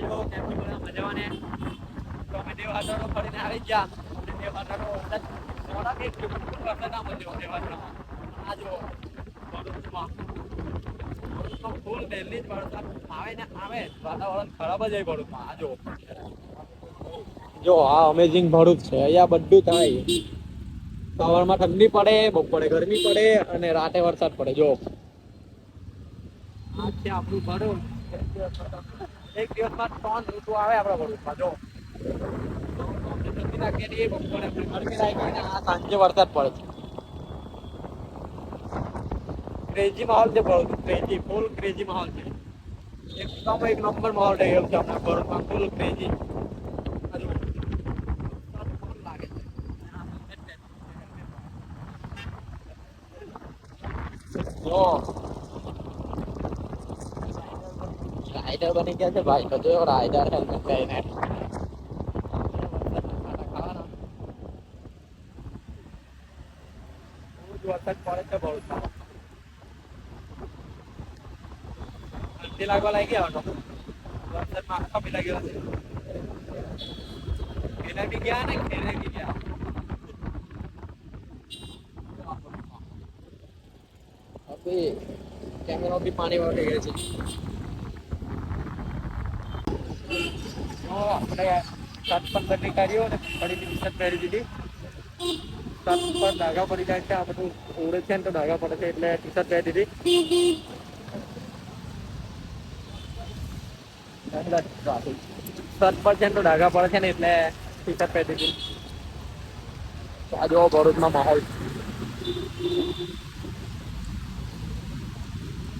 જો કેમથી બધા મજાવાને તો અમે દેવાદારો ફરીને આવી ગયા અને દેવાદારો થોડા એક વરસાદ ના મળ્યો દેવાદારમાં આ જો ભરૂચમાં ફૂલ ડેલી જ વરસાદ આવે ને આવે વાતાવરણ ખરાબ જ હોય ભરૂચમાં આ જો આ અમેઝિંગ ભરૂચ છે અહીંયા બધું થાય સવારમાં ઠંડી પડે બપોરે ગરમી પડે અને રાતે વરસાદ પડે જો આ છે આપણું ભરૂચ એક દિવસમાં 3 ઋતુ આવે આપણા ભરૂચમાં જો સાંજે વરસાદ પડે છે ક્રેઝી માહોલ છે ભરૂચ ક્રેઝી ફૂલ ક્રેઝી માહોલ છે એકદમ એક નંબર માહોલ થઈ ગયો છે આપણા ભરૂચમાં ફૂલ ક્રેઝી લાગે છે જો રાઇડર બની ગયા છે ભાઈ તો જો રાઇડર હેલ્મેટ પહેરીને વરસાદ પડે છે બહુ ઠંડી લાગવા લાગી આવતો વરસાદમાં આખા પી લાગ્યો છે ખેલે બી ગયા ને ખેલે બી ગયા હવે કેમેરો બી પાણી વાળી ગયો છે આપણે 7-15 નીકળ્યો ને ફરીથી ટી-શર્ટ પહેરી દીધી પર ડાઘા પડી જાય છે આ બધું ઉડે છે ને તો ડાઘા પડે છે એટલે ટી-શર્ટ પહેરી દીધી શર્ટ પર છે ને તો ડાઘા પડે છે ને એટલે ટી-શર્ટ પહેરી દીધી આ જો ભરૂચમાં માહોલ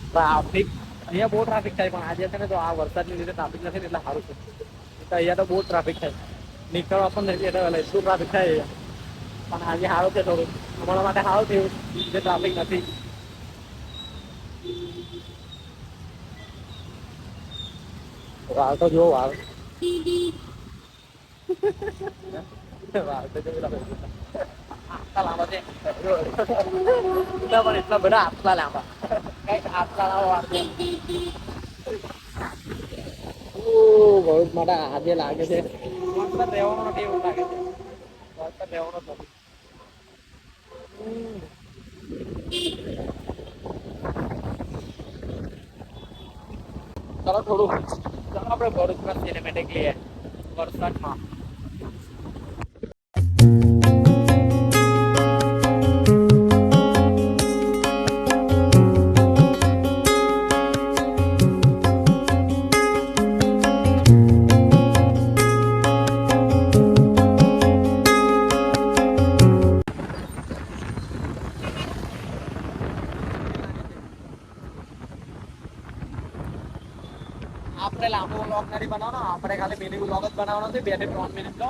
ટ્રાફિક અહીંયા બહુ ટ્રાફિક થાય પણ આજે છે ને તો આ વરસાદની લીધે ટ્રાફિક નથી ને એટલે સારું છે અહીંયા તો બહુ ટ્રાફિક થાય નીકળવા પણ નથી એટલે એટલું ટ્રાફિક થાય પણ આજે સારું છે થોડું અમારા માટે સારું થયું જે ટ્રાફિક નથી વાળ તો જો વાળ વાળ તો આટલા લાંબા છે પણ એટલા બધા આટલા લાંબા કઈક આટલા લાંબા વાળ છે ભરૂચ માટે આજે લાગે છે વરસાદ રહેવાનો નથી એવું લાગે છે વરસાદ રહેવાનો નથી ચાલો થોડું ચાલો આપણે ભરૂચમાં સિનેમેટિક લઈએ વરસાદમાં આપણે લાંબો વ્લોગ નથી બનાવવાનો આપણે ખાલી મિની વ્લોગ જ બનાવવાનો છે 2 થી 3 મિનિટનો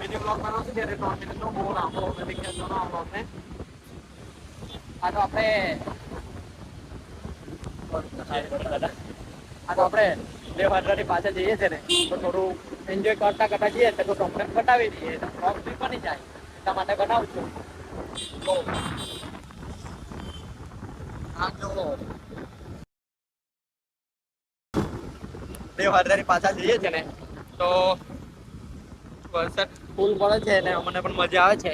મિની વ્લોગ બનાવવાનો છે 2 થી 3 મિનિટનો બહુ લાંબો નથી ખેંચવાનો આ વ્લોગને આ તો આપણે દેવહાદરાથી પાછા જઈએ છે ને તો થોડું એન્જોય કરતા કરતા જઈએ તો તમને બતાવી દઈએ તો વ્લોગ બી બની જાય એટલા માટે બનાવું છું દેવહાદરાથી પાછા જઈએ છે ને તો વરસાદ ફૂલ પડે છે ને અમને પણ મજા આવે છે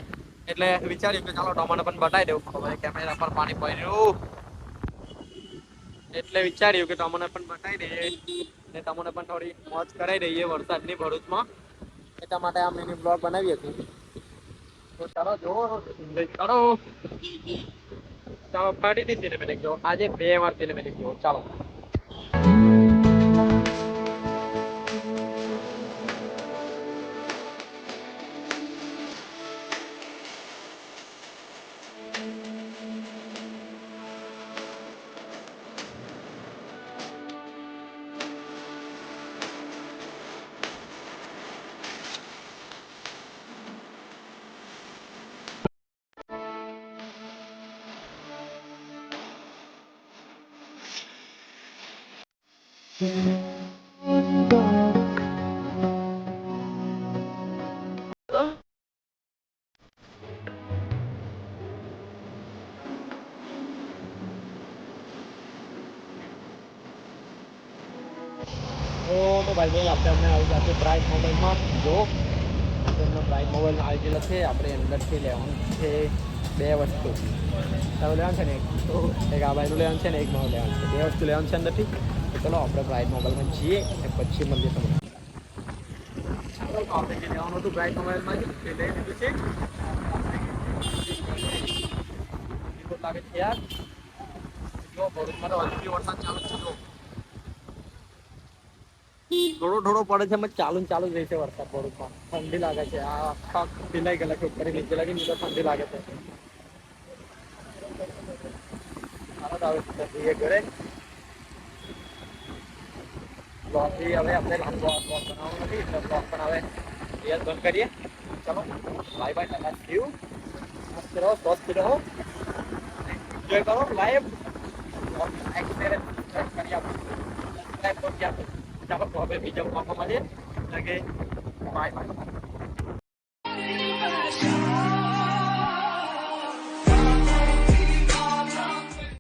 એટલે વિચાર્યું કે ચાલો તમને પણ બતાવી દઉં હવે કેમેરા પર પાણી પડ્યું એટલે વિચાર્યું કે તમને પણ બતાવી દઈએ ને તમને પણ થોડી મોજ કરાવી દઈએ વરસાદની ભરૂચમાં એટલા માટે આ મિની બ્લોગ બનાવીએ છીએ તો ચાલો જોવો ચાલો ચાલો ફરીથી સિનેમેટિક જો આજે 2 વાર સિનેમેટિક જો ચાલો તો ભાઈ બહુ આપણે અમને આવી ગયા છે બ્રાઇટ મોબાઈલમાં જો આપણે બ્રાઇટ મોબાઈલ આવી ગયેલા છે આપણે અંદરથી લેવાનું છે 2 વસ્તુ તારું લેવાનું છે ને એક આ ભાઈનું લેવાનું છે ને એક મારું લેવાનું છે 2 વસ્તુ લેવાનું છે અંદરથી તો ચલો આપણે બ્રાઇટ મોબાઈલમાં જઈએ અને પછી મળીએ તમને ચાલો તો આપણે જે લેવાનું હતું બ્રાઇટ મોબાઈલમાં એ લઈ લીધું છે લાગે છે યાર જો ભરૂચમાં તો હજુ બી વરસાદ ચાલુ છે થોડો થોડો પડે છે ચાલુ ચાલુ જ રહેશે વરસાદ ભરૂચમાં ઠંડી લાગે છે આ આખા પીલાઈ ગયેલા છે ઉપર નીચે લાગી નીચે ઠંડી લાગે છે આવે ઘરે બ્લોગ હવે આપણે લાંબો બ્લોગ બનાવવાનો નથી એટલે બ્લોગ પણ હવે રિયલ બંધ કરીએ ચલો બાય બાય ટાટા થયું મસ્ત રહો સ્વસ્થ રહો એન્જોય કરો લાઈફ એક્સપિરિયન્સ કરી આપો સબસ્ક્રાઈબ કરી આપો ચાલો હવે બીજા બ્લોગમાં મળીએ એટલે કે બાય બાય